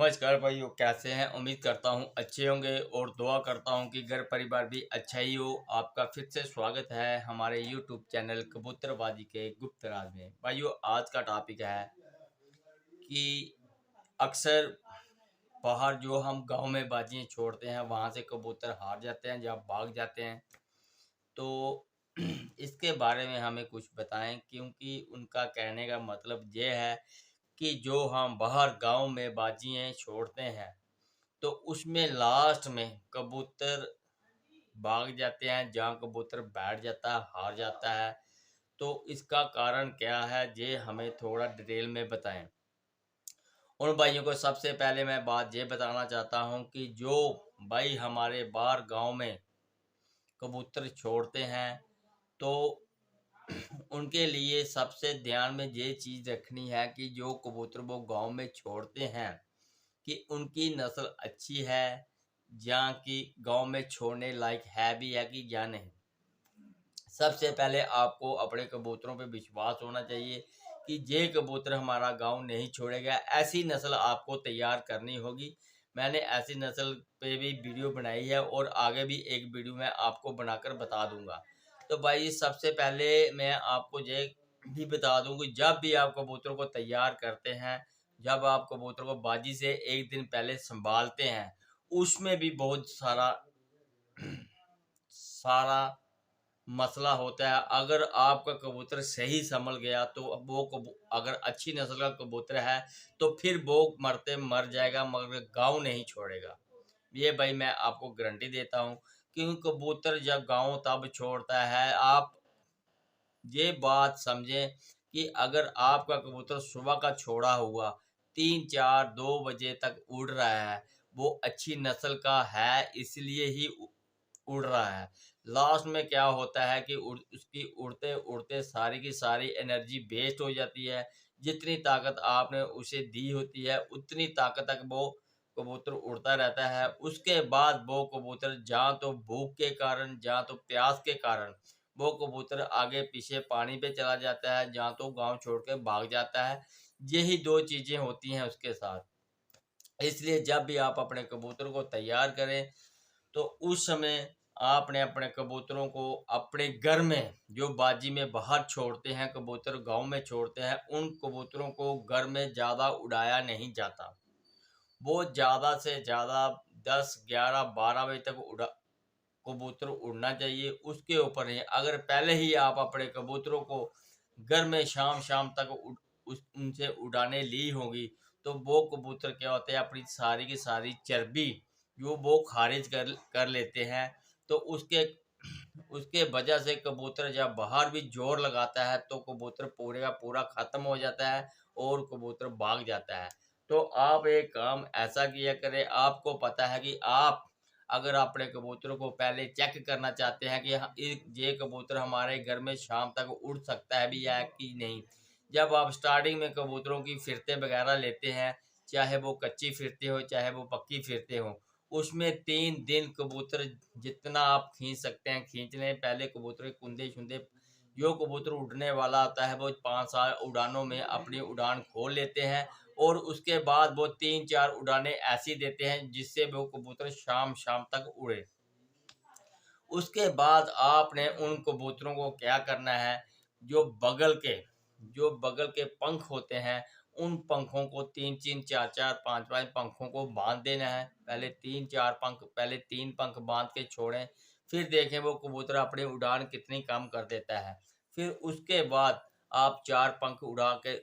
नमस्कार भाइयों, कैसे हैं। उम्मीद करता हूं अच्छे होंगे और दुआ करता हूं कि घर परिवार भी अच्छा ही हो। आपका फिर से स्वागत है हमारे यूट्यूब चैनल कबूतरबाजी के गुप्त राज में। भाइयों, आज का टॉपिक है कि अक्सर बाहर जो हम गांव में बाजियां छोड़ते हैं वहां से कबूतर हार जाते हैं या भाग जाते हैं। तो इसके बारे में हमें कुछ बताएं, क्योंकि उनका कहने का मतलब ये है कि जो हम बाहर गांव में बाजियां छोड़ते हैं तो उसमें लास्ट में कबूतर भाग जाते हैं, जहाँ कबूतर बैठ जाता है, हार जाता है। तो इसका कारण क्या है, ये हमें थोड़ा डिटेल में बताएं। उन भाइयों को सबसे पहले मैं बात ये बताना चाहता हूँ कि जो भाई हमारे बाहर गांव में कबूतर छोड़ते हैं, तो उनके लिए सबसे ध्यान में ये चीज़ रखनी है कि जो कबूतर वो गांव में छोड़ते हैं कि उनकी नस्ल अच्छी है, या कि गांव में छोड़ने लायक है भी है कि या नहीं। सबसे पहले आपको अपने कबूतरों पे विश्वास होना चाहिए कि ये कबूतर हमारा गांव नहीं छोड़ेगा। ऐसी नस्ल आपको तैयार करनी होगी। मैंने ऐसी नस्ल पे भी वीडियो बनाई है और आगे भी एक वीडियो मैं आपको बनाकर बता दूंगा। तो भाई, सबसे पहले मैं आपको ये भी बता दूं कि जब भी आप कबूतर को तैयार करते हैं, जब आप कबूतर को बाजी से एक दिन पहले संभालते हैं, उसमें भी बहुत सारा सारा मसला होता है। अगर आपका कबूतर सही संभल गया तो वो अगर अच्छी नस्ल का कबूतर है तो फिर वो मरते मर जाएगा, मगर गाँव नहीं छोड़ेगा। ये भाई मैं आपको गारंटी देता हूँ। क्योंकि कबूतर जब गाँव तब छोड़ता है, आप ये बात समझें कि अगर आपका कबूतर सुबह का छोड़ा हुआ 3 4 2 बजे तक उड़ रहा है, वो अच्छी नस्ल का है, इसलिए ही उड़ रहा है। लास्ट में क्या होता है कि उसकी उड़ते उड़ते सारी की सारी एनर्जी वेस्ट हो जाती है। जितनी ताकत आपने उसे दी होती है उतनी ताकत तक वो कबूतर उड़ता रहता है। उसके बाद वो कबूतर जहाँ तो भूख के कारण, जहाँ तो प्यास के कारण वो कबूतर आगे पीछे पानी पे चला जाता है, जहाँ तो गांव छोड़ के भाग जाता है। यही दो चीजें होती हैं उसके साथ। इसलिए जब भी आप अपने कबूतर को तैयार करें तो उस समय आपने अपने कबूतरों को अपने घर में, जो बाजी में बाहर छोड़ते हैं कबूतर, गांव में छोड़ते हैं, उन कबूतरों को घर में ज़्यादा उड़ाया नहीं जाता। वो ज़्यादा से ज़्यादा 10 11 12 बजे तक कबूतर उड़ना चाहिए। उसके ऊपर नहीं। अगर पहले ही आप अपने कबूतरों को घर में शाम शाम तक उनसे उड़ाने ली होगी, तो वो कबूतर क्या होते हैं, अपनी सारी की सारी चर्बी जो वो खारिज कर लेते हैं। तो उसके उसके वजह से कबूतर जब बाहर भी जोर लगाता है तो कबूतर पूरे का पूरा ख़त्म हो जाता है और कबूतर भाग जाता है। तो आप एक काम ऐसा किया करें। आपको पता है कि आप अगर अपने कबूतरों को पहले चेक करना चाहते हैं कि ये कबूतर हमारे घर में शाम तक उड़ सकता है भी या कि नहीं, जब आप स्टार्टिंग में कबूतरों की फिरते वगैरह लेते हैं, चाहे वो कच्ची फिरते हो चाहे वो पक्की फिरते हो, उसमें 3 दिन कबूतर जितना आप खींच सकते हैं खींच लें। पहले कबूतर के कुंदे शुंदे, जो कबूतर उड़ने वाला होता है वो 5 7 उड़ानों में अपनी उड़ान खोल लेते हैं और उसके बाद वो 3 4 उड़ानें ऐसी देते हैं जिससे वो कबूतर शाम शाम तक उड़े। उसके बाद आपने उन कबूतरों को क्या करना है, जो बगल के जो बगल के पंख होते हैं, उन पंखों को 3 3 4 4 5 5 पंखों को बांध देना है। पहले 3 4 पंख, पहले 3 पंख बांध के छोड़ें, फिर देखें वो कबूतर अपनी उड़ान कितनी कम कर देता है। फिर उसके बाद आप 4 पंख उड़ा के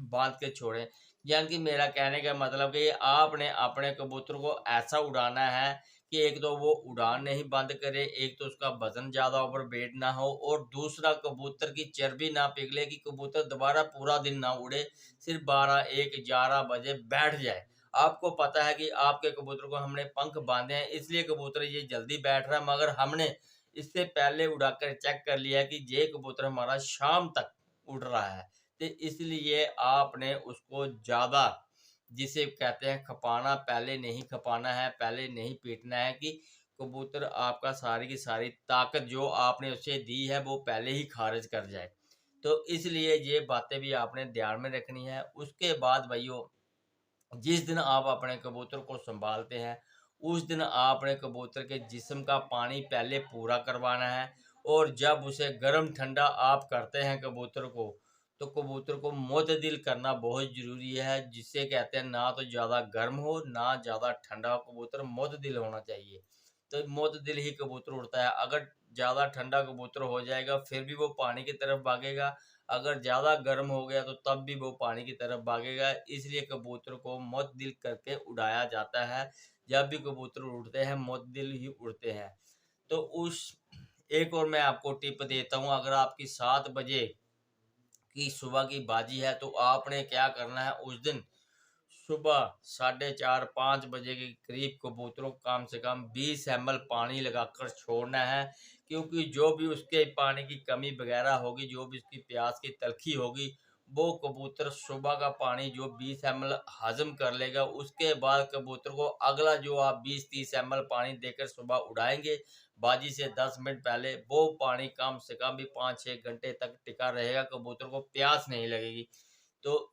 बांध के छोड़ें। यानी कि मेरा कहने का मतलब कि आपने अपने कबूतर को ऐसा उड़ाना है कि एक तो वो उड़ान नहीं बंद करे, एक तो उसका वजन ज़्यादा ओवर वेट ना हो, और दूसरा कबूतर की चर्बी ना पिघले कि कबूतर दोबारा पूरा दिन ना उड़े, सिर्फ 12 1 11 बजे बैठ जाए। आपको पता है कि आपके कबूतर को हमने पंख बांधे हैं इसलिए कबूतर ये जल्दी बैठ रहा है, मगर हमने इससे पहले उड़ाकर चेक कर लिया कि ये कबूतर हमारा शाम तक उड़ रहा है। तो इसलिए आपने उसको ज़्यादा, जिसे कहते हैं खपाना, पहले नहीं खपाना है, पहले नहीं पीटना है कि कबूतर आपका सारी की सारी ताकत जो आपने उसे दी है वो पहले ही खारिज कर जाए। तो इसलिए ये बातें भी आपने ध्यान में रखनी है। उसके बाद भाइयों, जिस दिन आप अपने कबूतर को संभालते हैं, उस दिन आपने कबूतर के जिस्म का पानी पहले पूरा करवाना है। और जब उसे गर्म ठंडा आप करते हैं कबूतर को, तो कबूतर को मुतदिल करना बहुत ज़रूरी है, जिसे कहते हैं ना तो ज़्यादा गर्म हो, ना ज़्यादा ठंडा हो, कबूतर मुतदिल होना चाहिए। तो मुतदिल ही कबूतर उड़ता है। अगर ज़्यादा ठंडा कबूतर हो जाएगा, फिर भी वो पानी की तरफ भागेगा। अगर ज़्यादा गर्म हो गया तो तब भी वो पानी की तरफ भागेगा। इसलिए कबूतर को मुतदिल करके उड़ाया जाता है। जब भी कबूतर उड़ते हैं, मुतदिल ही उड़ते हैं। तो उस एक और मैं आपको टिप देता हूँ, अगर आपकी 7 बजे की सुबह की बाजी है, तो आपने क्या करना है उस दिन सुबह 4:30-5 बजे के करीब कबूतरों को कम से कम 20 ml पानी लगाकर छोड़ना है। क्योंकि जो भी उसके पानी की कमी वगैरह होगी, जो भी उसकी प्यास की तलखी होगी, वो कबूतर सुबह का पानी जो 20 ml हज़म कर लेगा। उसके बाद कबूतर को अगला जो आप 20-30 ml पानी देकर सुबह उड़ाएँगे, बाजी से 10 मिनट पहले, वो पानी कम से कम भी 5-6 घंटे तक टिका रहेगा, कबूतर को प्यास नहीं लगेगी। तो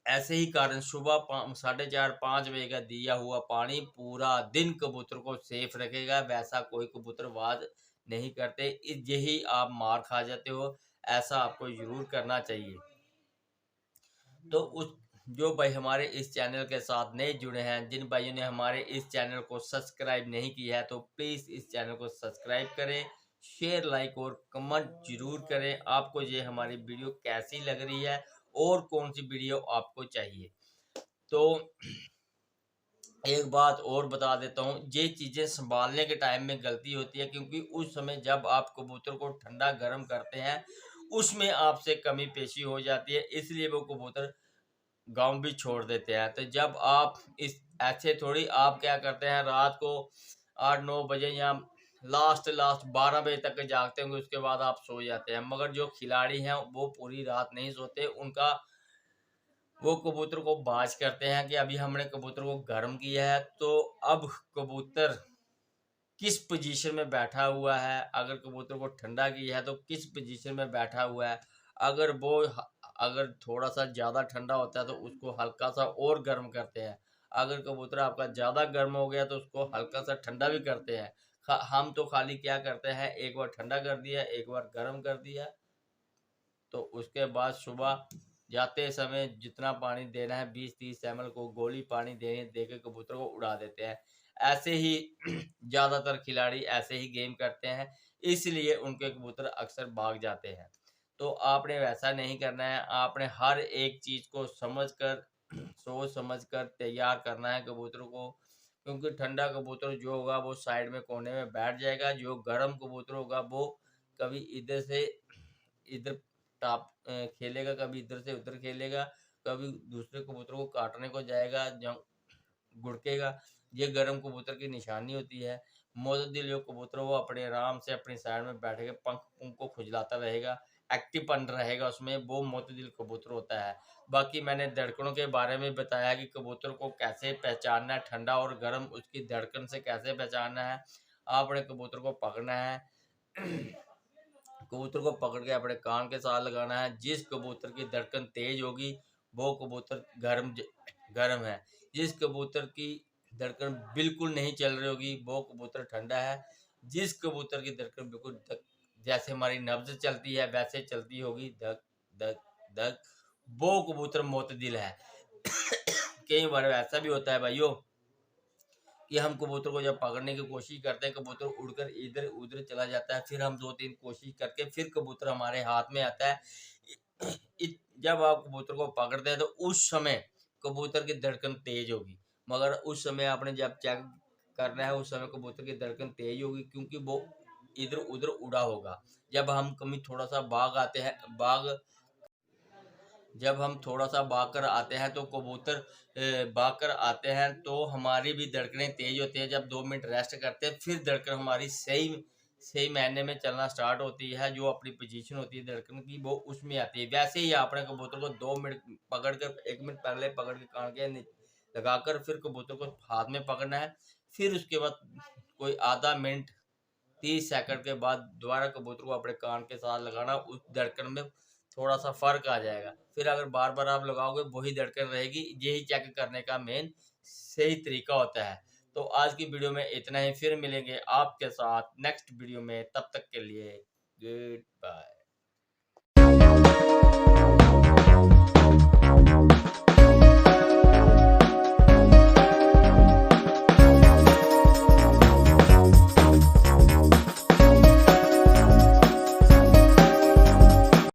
ऐसे ही कारण सुबह 4:30-5 बजे का दिया हुआ पानी पूरा दिन कबूतर को सेफ रखेगा। वैसा कोई कबूतरबाज नहीं करते। यही आप मार खा जाते हो। ऐसा आपको ज़रूर करना चाहिए। तो उस जो भाई हमारे इस चैनल के साथ नए जुड़े हैं, जिन भाइयों ने हमारे इस चैनल को सब्सक्राइब नहीं किया है, तो प्लीज़ इस चैनल को सब्सक्राइब करें, शेयर, लाइक और कमेंट ज़रूर करें। आपको ये हमारी वीडियो कैसी लग रही है और कौन-सी वीडियो आपको चाहिए। तो एक बात और बता देता हूँ, ये चीज़ें सँभालने के टाइम में गलती होती है, क्योंकि उस समय जब आप कबूतर को ठंडा गर्म करते हैं, उसमें आपसे कमी पेशी हो जाती है, इसलिए वो कबूतर गाँव भी छोड़ देते हैं। तो जब आप इस ऐसे थोड़ी आप क्या करते हैं, रात को 8-9 बजे या लास्ट 12 बजे तक जागते होंगे, उसके बाद आप सो जाते हैं। मगर जो खिलाड़ी हैं वो पूरी रात नहीं सोते, उनका वो कबूतर को बाज करते हैं कि अभी हमने कबूतर को गर्म किया है, तो अब कबूतर किस पोजीशन में बैठा हुआ है, अगर कबूतर को ठंडा किया है तो किस पोजीशन में बैठा हुआ है। अगर वो अगर थोड़ा-सा ज़्यादा ठंडा होता है तो उसको हल्का-सा और गर्म करते हैं। अगर कबूतर आपका ज़्यादा गर्म हो गया तो उसको हल्का-सा ठंडा भी करते हैं। हम तो खाली क्या करते हैं, एक बार ठंडा कर दिया, एक बार गर्म कर दिया, तो उसके बाद सुबह जाते समय जितना पानी देना है 20-30 ml को गोली पानी देके कबूतर को उड़ा देते हैं। ऐसे ही ज़्यादातर खिलाड़ी ऐसे ही गेम करते हैं, इसलिए उनके कबूतर अक्सर भाग जाते हैं। तो आपने वैसा नहीं करना है, आपने हर एक चीज़ को समझ कर सोच समझ कर तैयार करना है कबूतरों को, क्योंकि ठंडा कबूतर जो होगा वो साइड में कोने में बैठ जाएगा, जो गर्म कबूतर होगा वो कभी इधर से इधर खेलेगा, कभी इधर से उधर खेलेगा, कभी दूसरे कबूतरों को काटने को जाएगा, गुड़केगा। ये गर्म कबूतर की निशानी होती है। मोतदिल जो कबूतर वो अपने आराम से अपनी साइड में बैठ के पंख को खुजलाता रहेगा, एक्टिवपन रहेगा उसमें, वो मोतदिल कबूतर होता है। बाकी मैंने धड़कनों के बारे में बताया कि कबूतर को कैसे पहचानना है, ठंडा और गर्म उसकी धड़कन से कैसे पहचानना है। आपने कबूतर को पकड़ना है कबूतर को पकड़ के अपने कान के साथ लगाना है। जिस कबूतर की धड़कन तेज होगी, वो कबूतर गर्म है। जिस कबूतर की धड़कन बिल्कुल नहीं चल रही होगी, वो कबूतर ठंडा है। जिस कबूतर की धड़कन बिल्कुल धक जैसे हमारी नब्ज़ चलती है वैसे चलती होगी, धक धक धक, वो कबूतर मोतदिल है। कई बार ऐसा भी होता है भाइयों कि हम कबूतर को जब पकड़ने की कोशिश करते हैं, कबूतर उड़कर इधर-उधर चला जाता है, फिर हम 2-3 कोशिश करके फिर कबूतर हमारे हाथ में आता है। जब आप कबूतर को पकड़ते हैं तो उस समय कबूतर की धड़कन तेज होगी, मगर उस समय आपने जब चेक करना है, उस समय कबूतर की धड़कन तेज होगी, क्योंकि वो इधर-उधर उड़ा होगा। जब हम कभी थोड़ा-सा भाग जब हम थोड़ा-सा भाग कर आते हैं तो कबूतर भाग कर आते हैं तो हमारी भी धड़कनें तेज़ होती हैं। जब 2 मिनट रेस्ट करते हैं, फिर धड़कन हमारी सही सही मायने में चलना स्टार्ट होती है। जो अपनी पोजीशन होती है धड़कन की, वो उसमें आती है। वैसे ही आपने कबूतर को 2 मिनट पकड़ कर 1 मिनट पहले पकड़ के कान के लगाकर फिर कबूतर को हाथ में पकड़ना है। फिर उसके बाद कोई आधा मिनट 30 सेकंड के बाद दोबारा कबूतर को अपने कान के साथ लगाना, उस धड़कन में थोड़ा सा फ़र्क आ जाएगा। फिर अगर बार बार आप लगाओगे वही धड़कन रहेगी। यही चेक करने का मेन सही तरीका होता है। तो आज की वीडियो में इतना ही, फिर मिलेंगे आपके साथ नेक्स्ट वीडियो में, तब तक के लिए गुड बाय।